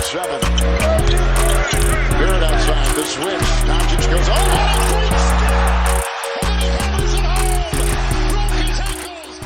7. Barrett outside, the switch. Doncic goes, oh, what a great step! And then he hammers it home! Broke his ankles!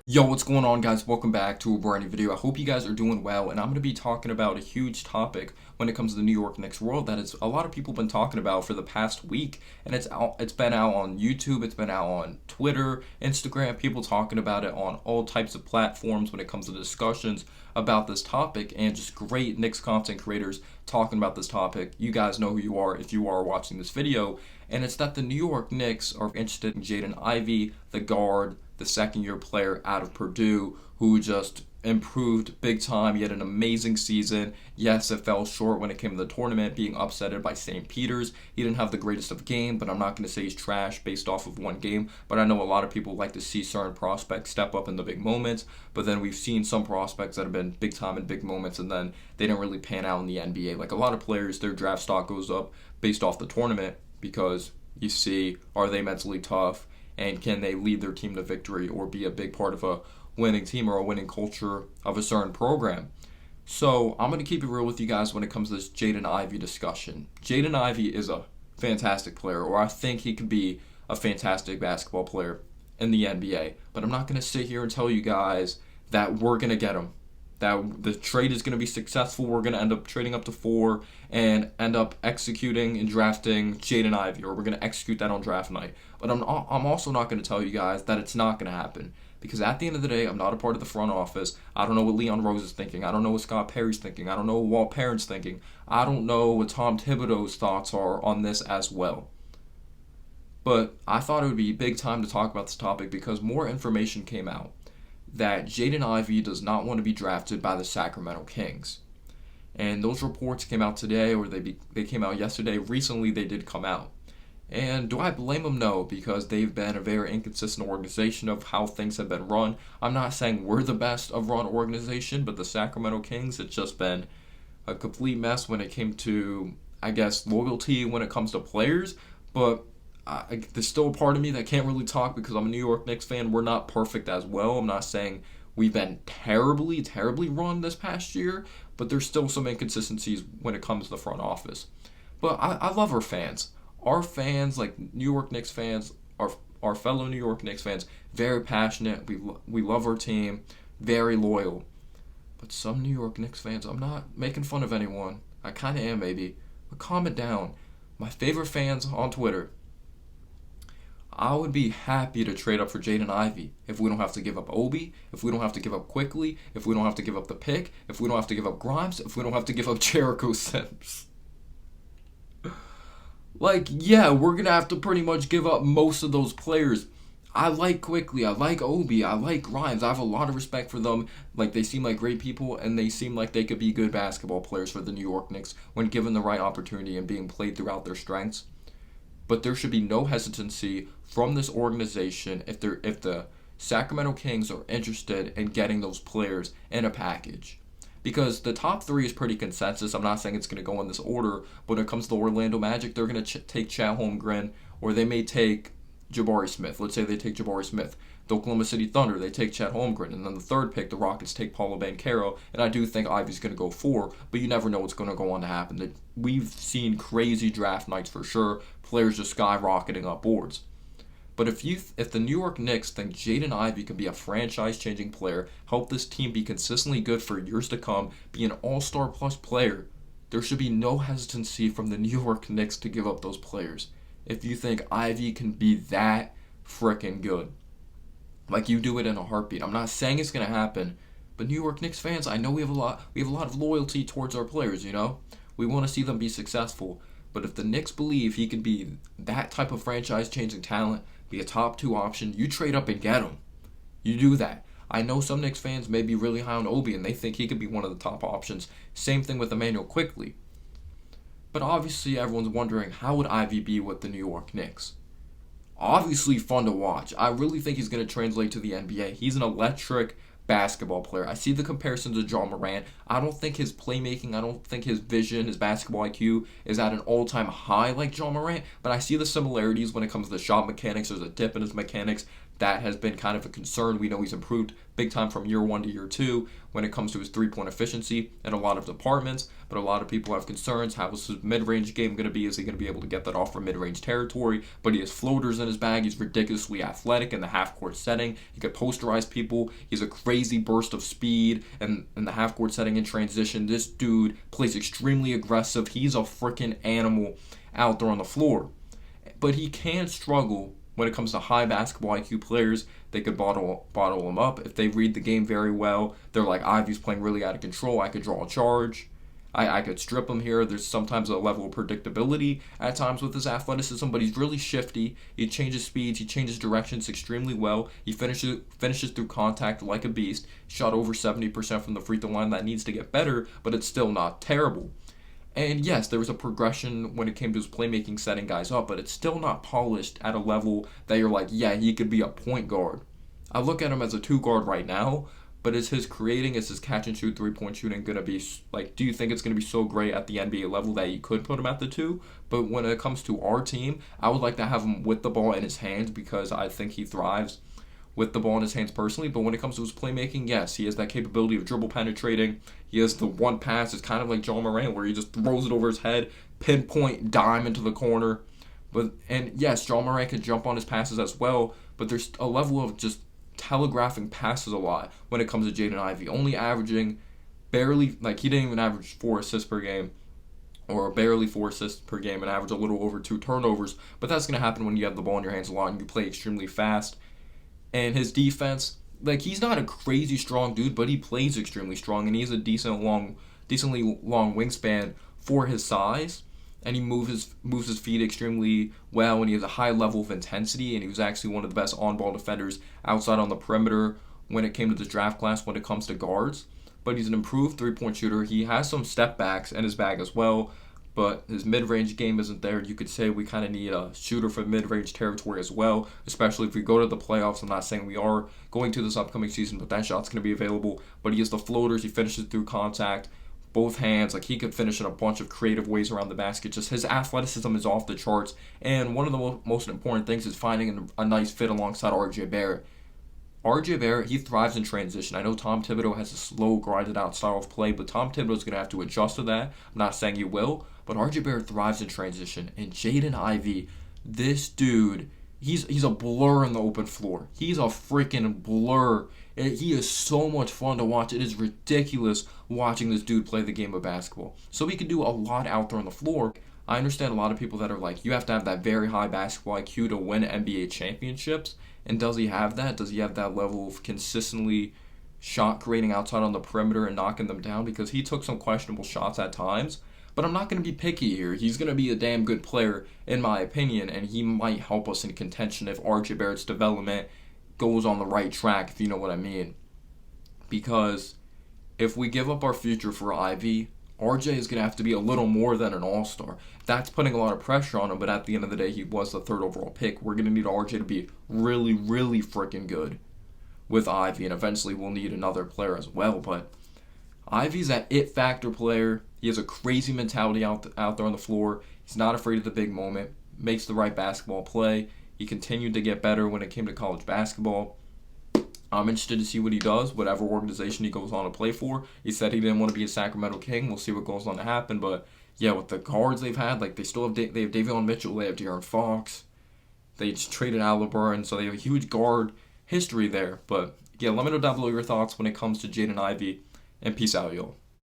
Yo, what's going on, guys? Welcome back to a brand new video. I hope you guys are doing well, and I'm going to be talking about a huge topic when it comes to the New York Knicks world that is a lot of people have been talking about for the past week, and it's been out on YouTube, it's been out on Twitter, Instagram, people talking about it on all types of platforms when it comes to discussions about this topic, and just great Knicks content creators talking about this topic. You guys know who you are if you are watching this video, and it's that the New York Knicks are interested in Jaden Ivey, the guard, the second-year player out of Purdue, who just improved big time. He had an amazing season. Yes, it fell short when it came to the tournament, being upsetted by St. Peter's. He didn't have the greatest of game, but I'm not going to say he's trash based off of one game. But I know a lot of people like to see certain prospects step up in the big moments, but then we've seen some prospects that have been big time in big moments, and then they didn't really pan out in the NBA. Like a lot of players, their draft stock goes up based off the tournament because you see, are they mentally tough? And can they lead their team to victory or be a big part of a winning team or a winning culture of a certain program? So I'm going to keep it real with you guys when it comes to this Jaden Ivey discussion. Jaden Ivey is a fantastic player, or I think he could be a fantastic basketball player in the NBA. But I'm not going to sit here and tell you guys that we're going to get him, that the trade is going to be successful. We're going to end up trading up to 4 and end up executing and drafting Jaden Ivey, or we're going to execute that on draft night. But I'm also not going to tell you guys that it's not going to happen, because at the end of the day, I'm not a part of the front office. I don't know what Leon Rose is thinking. I don't know what Scott Perry's thinking. I don't know what Walt Perrin's thinking. I don't know what Tom Thibodeau's thoughts are on this as well. But I thought it would be big time to talk about this topic because more information came out that Jaden Ivey does not want to be drafted by the Sacramento Kings. And those reports came out today, or they came out yesterday. Recently, they did come out. And do I blame them? No, because they've been a very inconsistent organization of how things have been run. I'm not saying we're the best of run organization, but the Sacramento Kings, it's just been a complete mess when it came to, I guess, loyalty when it comes to players. But there's still a part of me that can't really talk because I'm a New York Knicks fan. We're not perfect as well. I'm not saying we've been terribly, terribly run this past year, but there's still some inconsistencies when it comes to the front office. But I love our fans. Our fans, like New York Knicks fans, our fellow New York Knicks fans, very passionate. We love our team, very loyal. But some New York Knicks fans, I'm not making fun of anyone. I kind of am maybe, but calm it down. My favorite fans on Twitter, I would be happy to trade up for Jaden Ivey if we don't have to give up Obi, if we don't have to give up Quickly, if we don't have to give up the pick, if we don't have to give up Grimes, if we don't have to give up Jericho Sims. Like, yeah, we're going to have to pretty much give up most of those players. I like Quickly, I like Obi, I like Grimes. I have a lot of respect for them. Like, they seem like great people, and they seem like they could be good basketball players for the New York Knicks when given the right opportunity and being played throughout their strengths. But there should be no hesitancy from this organization if the Sacramento Kings are interested in getting those players in a package. Because the top 3 is pretty consensus. I'm not saying it's going to go in this order, but when it comes to the Orlando Magic, they're going to take Chet Holmgren, or they may take Jabari Smith. Let's say they take Jabari Smith. The Oklahoma City Thunder, they take Chet Holmgren. And then the third pick, the Rockets take Paolo Banchero. And I do think Ivey's going to go 4, but you never know what's going to go on to happen. We've seen crazy draft nights for sure. Players just skyrocketing up boards. But if the New York Knicks think Jaden Ivey could be a franchise-changing player, help this team be consistently good for years to come, be an all-star plus player, there should be no hesitancy from the New York Knicks to give up those players. If you think Ivey can be that freaking good, like you do it in a heartbeat. I'm not saying it's gonna happen, but New York Knicks fans, I know we have a lot of loyalty towards our players. You know, we want to see them be successful. But if the Knicks believe he can be that type of franchise-changing talent, be a top 2 option, you trade up and get him. You do that. I know some Knicks fans may be really high on Obi and they think he could be one of the top options. Same thing with Emmanuel Quickly. But obviously everyone's wondering, how would Ivey be with the New York Knicks? Obviously fun to watch. I really think he's going to translate to the NBA. He's an electric basketball player. I see the comparison to Ja Morant. I don't think his playmaking, I don't think his vision, his basketball IQ is at an all-time high like Ja Morant, but I see the similarities when it comes to the shot mechanics. There's a dip in his mechanics. that has been kind of a concern. We know he's improved big time from year 1 to year 2 when it comes to his three-point efficiency in a lot of departments, but a lot of people have concerns. How is his mid-range game going to be? Is he going to be able to get that off from mid-range territory? But he has floaters in his bag. He's ridiculously athletic in the half-court setting. He could posterize people. He has a crazy burst of speed and in the half-court setting in transition. This dude plays extremely aggressive. He's a freaking animal out there on the floor. But he can struggle when it comes to high basketball IQ players. They could bottle him up. If they read the game very well, they're like, Ivey's playing really out of control. I could draw a charge. I could strip him here. There's sometimes a level of predictability at times with his athleticism, but he's really shifty. He changes speeds. He changes directions extremely well. He finishes through contact like a beast. Shot over 70% from the free throw line. That needs to get better, but it's still not terrible. And yes, there was a progression when it came to his playmaking, setting guys up, but it's still not polished at a level that you're like, yeah, he could be a point guard. I look at him as a 2 guard right now, but is his catch and shoot 3-point shooting going to be, like, do you think it's going to be so great at the NBA level that you could put him at the 2? But when it comes to our team, I would like to have him with the ball in his hands because I think he thrives with the ball in his hands personally. But when it comes to his playmaking, yes, he has that capability of dribble penetrating. He has the one pass. It's kind of like John Moran where he just throws it over his head, pinpoint, dime into the corner. And yes, John Moran can jump on his passes as well, but there's a level of just telegraphing passes a lot when it comes to Jaden Ivey. Only averaging barely, like he didn't even average 4 assists per game, or barely 4 assists per game, and average a little over 2 turnovers. But that's going to happen when you have the ball in your hands a lot and you play extremely fast. And his defense, like, he's not a crazy strong dude, but he plays extremely strong, and he has a decently long wingspan for his size, and he moves his feet extremely well, and he has a high level of intensity, and he was actually one of the best on-ball defenders outside on the perimeter when it came to this draft class when it comes to guards. But he's an improved three-point shooter. He has some step backs in his bag as well, but his mid-range game isn't there. You could say we kind of need a shooter for mid-range territory as well, especially if we go to the playoffs. I'm not saying we are going to this upcoming season, but that shot's going to be available. But he has the floaters. He finishes through contact, both hands. Like, he could finish in a bunch of creative ways around the basket. Just his athleticism is off the charts. And one of the most important things is finding a nice fit alongside R.J. Barrett. R.J. Barrett, he thrives in transition. I know Tom Thibodeau has a slow, grinded-out style of play, but Tom Thibodeau's going to have to adjust to that. I'm not saying he will, but R.J. Barrett thrives in transition. And Jaden Ivey, this dude, he's a blur in the open floor. He's a freaking blur. He is so much fun to watch. It is ridiculous watching this dude play the game of basketball. So he can do a lot out there on the floor. I understand a lot of people that are like, you have to have that very high basketball IQ to win NBA championships. And does he have that? Does he have that level of consistently shot creating outside on the perimeter and knocking them down? Because he took some questionable shots at times. But I'm not going to be picky here. He's going to be a damn good player, in my opinion, and he might help us in contention if R.J. Barrett's development goes on the right track, if you know what I mean. Because if we give up our future for Ivey, RJ is going to have to be a little more than an all-star. That's putting a lot of pressure on him, but at the end of the day, he was the 3rd overall pick. We're going to need RJ to be really, really freaking good with Ivey, and eventually we'll need another player as well. But Ivey's that it factor player. He has a crazy mentality out there on the floor. He's not afraid of the big moment, makes the right basketball play. He continued to get better when it came to college basketball. I'm interested to see what he does, whatever organization he goes on to play for. He said he didn't want to be a Sacramento King. We'll see what goes on to happen. But, yeah, with the guards they've had, like, they still have they have Davion Mitchell, they have De'Aaron Fox. They just traded Halliburton, so they have a huge guard history there. But, yeah, let me know down below your thoughts when it comes to Jaden Ivey. And peace out, y'all.